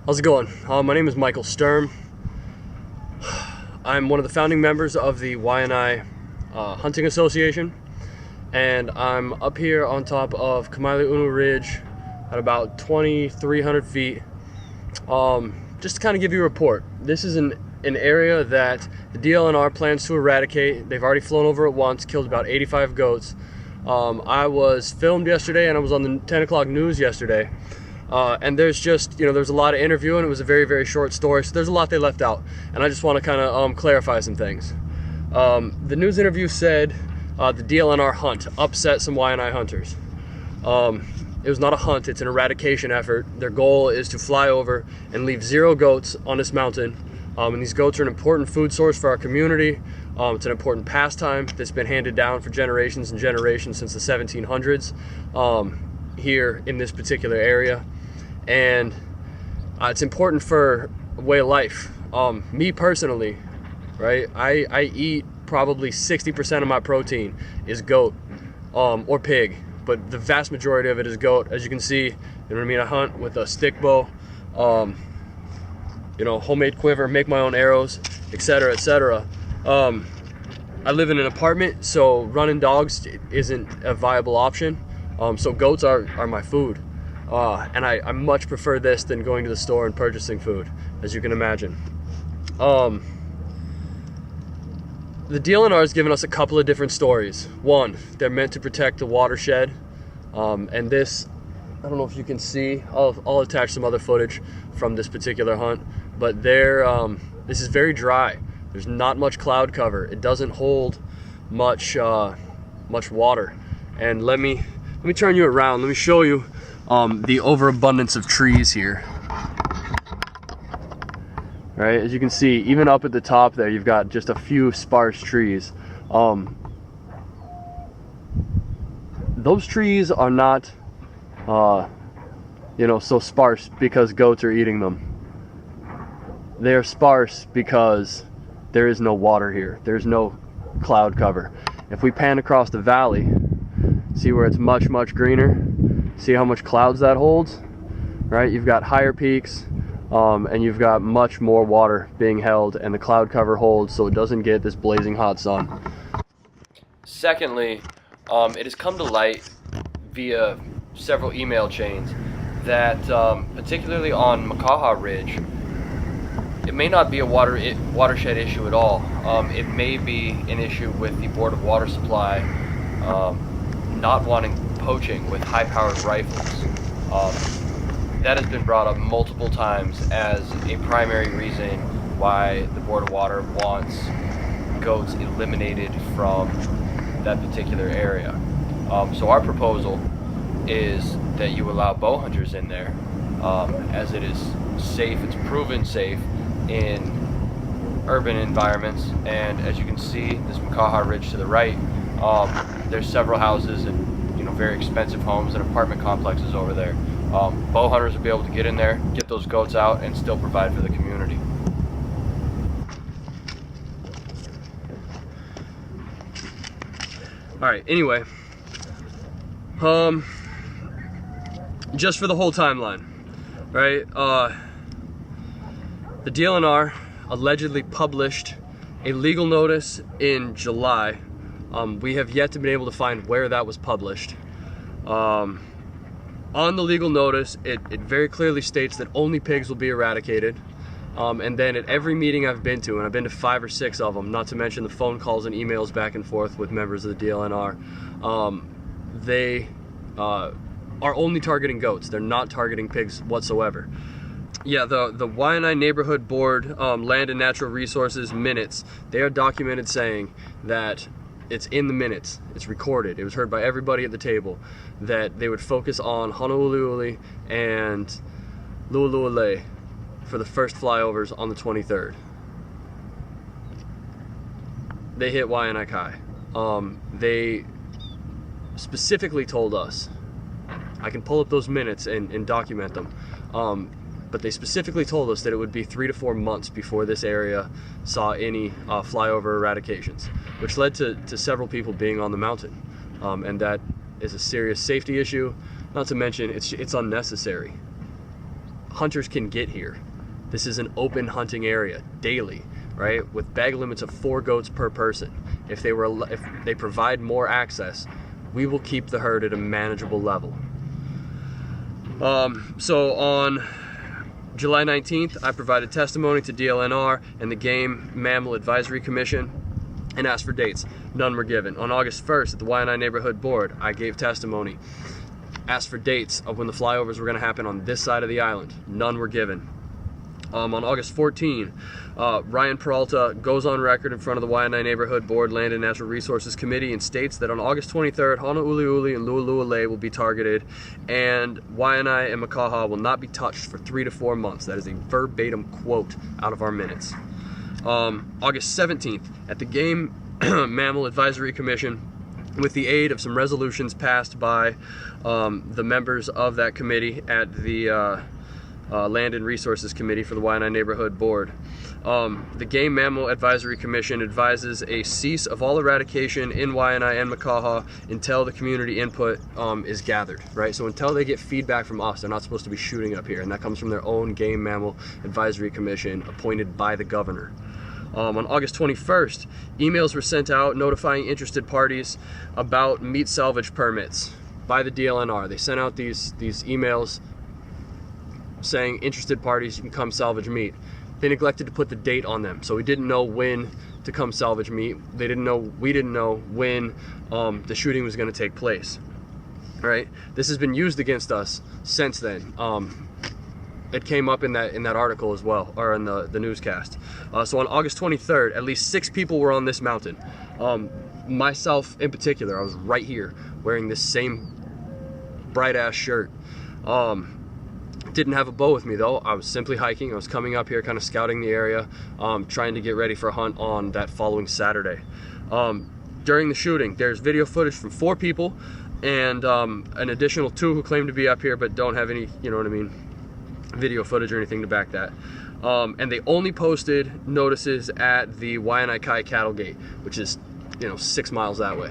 How's it going? My name is Michael Sturm. I'm one of the founding members of the YNI Hunting Association, and I'm up here on top of Makaha Ridge at about 2,300 feet. Just to kind of give you a report, this is an area that the DLNR plans to eradicate. They've already flown over it once, killed about 85 goats. I was filmed yesterday and I was on the 10 o'clock news yesterday. And there's just, there's a lot of interviewing. It was a very, very short story, so there's a lot they left out. And I just want to kind of clarify some things. The news interview said the DLNR hunt upset some YNI hunters. It was not a hunt, it's an eradication effort. Their goal is to fly over and leave 0 goats on this mountain. And these goats are an important food source for our community. It's an important pastime that's been handed down for generations and generations since the 1700s here in this particular area. And it's important for a way of life. Me personally, right, I eat probably 60% of my protein is goat or pig, but the vast majority of it is goat. As you can see, I hunt with a stick bow, homemade quiver, make my own arrows, etc., etc. I live in an apartment, so running dogs isn't a viable option. So goats are my food. And I much prefer this than going to the store and purchasing food, as you can imagine. The DLNR has given us a couple of different stories. One, they're meant to protect the watershed. And this, I don't know if you can see, I'll attach some other footage from this particular hunt, but this is very dry. There's not much cloud cover. It doesn't hold much water. And let me turn you around. Let me show you the overabundance of trees here. Right, as you can see, even up at the top there, you've got just a few sparse trees. Those trees are not, so sparse because goats are eating them. They are sparse because there is no water here. There's no cloud cover. If we pan across the valley, see where it's much, much greener? See how much clouds that holds? Right, you've got higher peaks, and you've got much more water being held, and the cloud cover holds so it doesn't get this blazing hot sun. Secondly, it has come to light via several email chains that particularly on Makaha Ridge, it may not be a watershed issue at all. It may be an issue with the Board of Water Supply not wanting poaching with high-powered rifles. That has been brought up multiple times as a primary reason why the Board of Water wants goats eliminated from that particular area. So our proposal is that you allow bow hunters in there, as it is safe. It's proven safe in urban environments, and as you can see, this Makaha Ridge to the right, there's several houses and very expensive homes and apartment complexes over there. Bow hunters will be able to get in there, get those goats out, and still provide for the community. Alright, anyway, just for the whole timeline, right, the DLNR allegedly published a legal notice in July. We have yet to be able to find where that was published. On the legal notice, it very clearly states that only pigs will be eradicated. And then at every meeting I've been to, and I've been to 5 or 6 of them, not to mention the phone calls and emails back and forth with members of the DLNR, they are only targeting goats. They're not targeting pigs whatsoever. Yeah, the YNI Neighborhood Board Land and Natural Resources minutes, they are documented saying that it's in the minutes, it's recorded, it was heard by everybody at the table, that they would focus on Honolulu and Lu'u'u'ulei for the first flyovers on the 23rd. They hit YNI Kai. They specifically told us, I can pull up those minutes and document them, but they specifically told us that it would be 3 to 4 months before this area saw any flyover eradications, which led to several people being on the mountain, and that is a serious safety issue, not to mention it's unnecessary. hunters can get here. This is an open hunting area daily, right? With bag limits of 4 goats per person. If they provide more access, we will keep the herd at a manageable level. So on July 19th, I provided testimony to DLNR and the Game Mammal Advisory Commission and asked for dates. None were given. On August 1st at the Waianae Neighborhood Board, I gave testimony, asked for dates of when the flyovers were going to happen on this side of the island. None were given. On August 14, Ryan Peralta goes on record in front of the Waianae Neighborhood Board Land and Natural Resources Committee and states that on August 23rd, Honouliuli and Lualualei will be targeted, and Waianae and Makaha will not be touched for 3 to 4 months. That is a verbatim quote out of our minutes. August 17th, at the Game Mammal Advisory Commission, with the aid of some resolutions passed by the members of that committee at the Land and Resources Committee for the Waianae Neighborhood Board. The Game Mammal Advisory Commission advises a cease of all eradication in Waianae and Makaha until the community input is gathered, right? So until they get feedback from us, they're not supposed to be shooting up here, and that comes from their own Game Mammal Advisory Commission appointed by the governor. On August 21st, emails were sent out notifying interested parties about meat salvage permits by the DLNR. They sent out these emails saying interested parties, you can come salvage meat. They neglected to put the date on them, so we didn't know when to come salvage meat. We didn't know when the shooting was going to take place. Right? This has been used against us since then. It came up in that article as well, or in the newscast. So on August 23rd, at least 6 people were on this mountain. Myself in particular, I was right here wearing this same bright ass shirt. Didn't have a bow with me though. I was simply hiking. I was coming up here, kind of scouting the area, trying to get ready for a hunt on that following Saturday. During the shooting, there's video footage from 4 people and an additional 2 who claim to be up here but don't have any, you know what I mean, video footage or anything to back that. And they only posted notices at the Waianae Kai cattle gate, which is, 6 miles that way.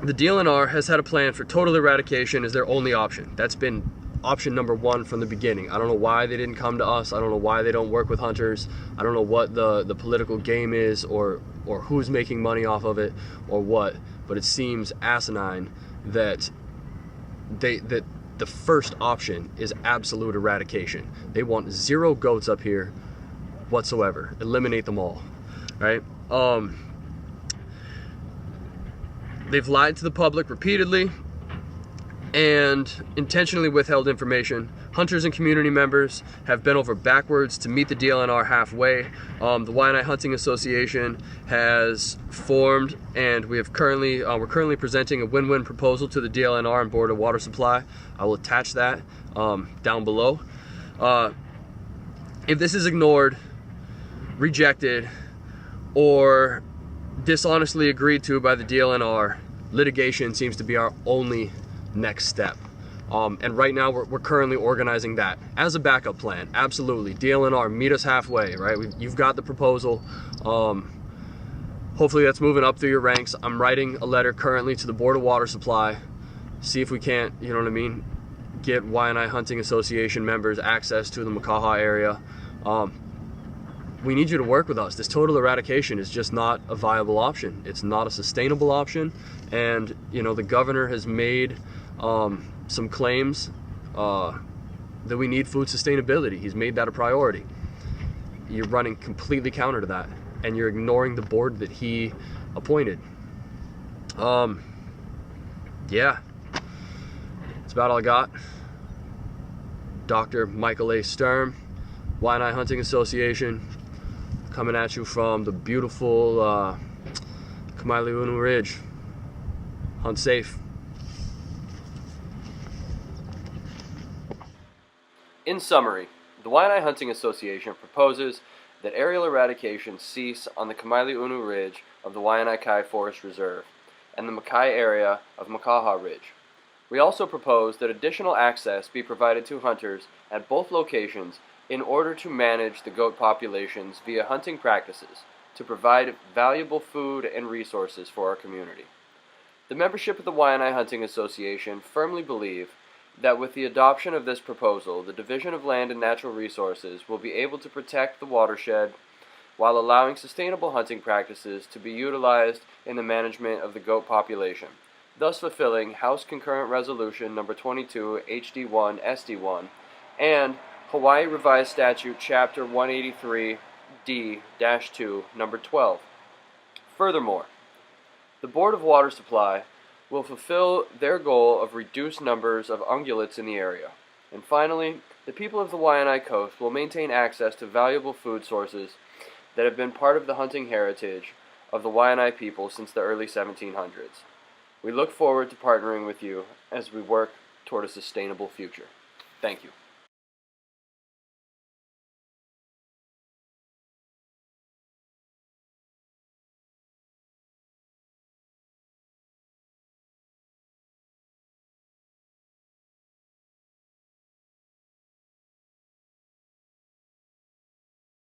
The DLNR has had a plan for total eradication as their only option. That's been option number 1 from the beginning. I don't know why they didn't come to us. I don't know why they don't work with hunters. I don't know what the political game is or who's making money off of it or what, but it seems asinine that the first option is absolute eradication. They want 0 goats up here whatsoever. Eliminate them all, right? They've lied to the public repeatedly and intentionally withheld information. Hunters and community members have bent over backwards to meet the DLNR halfway. The Waianae Hunting Association has formed, and we're currently presenting a win-win proposal to the DLNR and Board of Water Supply. I will attach that down below. If this is ignored, rejected, or dishonestly agreed to by the DLNR, litigation seems to be our only next step. And right now we're currently organizing that as a backup plan. Absolutely, DLNR, meet us halfway, right? You've got the proposal. Hopefully that's moving up through your ranks. I'm writing a letter currently to the Board of Water Supply, see if we can't, you know what I mean, get Waianae Hunting Association members access to the Makaha area. We need you to work with us. This total eradication is just not a viable option. It's not a sustainable option, and the governor has made some claims that we need food sustainability. He's made that a priority. You're running completely counter to that, and you're ignoring the board that he appointed. Yeah, that's about all I got. Dr. Michael A. Sturm, Waianae Hunting Association, coming at you from the beautiful Kamailua Ridge. Hunt safe. In summary, the Waianae Hunting Association proposes that aerial eradication cease on the Kamailua Ridge of the Waianae Kai Forest Reserve and the Makai area of Makaha Ridge. We also propose that additional access be provided to hunters at both locations in order to manage the goat populations via hunting practices to provide valuable food and resources for our community. The membership of the Waianae Hunting Association firmly believe that with the adoption of this proposal, the Division of Land and Natural Resources will be able to protect the watershed while allowing sustainable hunting practices to be utilized in the management of the goat population, thus fulfilling House Concurrent Resolution Number 22 HD1 SD1 and Hawaii Revised Statute Chapter 183D-2 Number 12. Furthermore, the Board of Water Supply will fulfill their goal of reduced numbers of ungulates in the area. And finally, the people of the Waianae Coast will maintain access to valuable food sources that have been part of the hunting heritage of the Waianae people since the early 1700s. We look forward to partnering with you as we work toward a sustainable future. Thank you.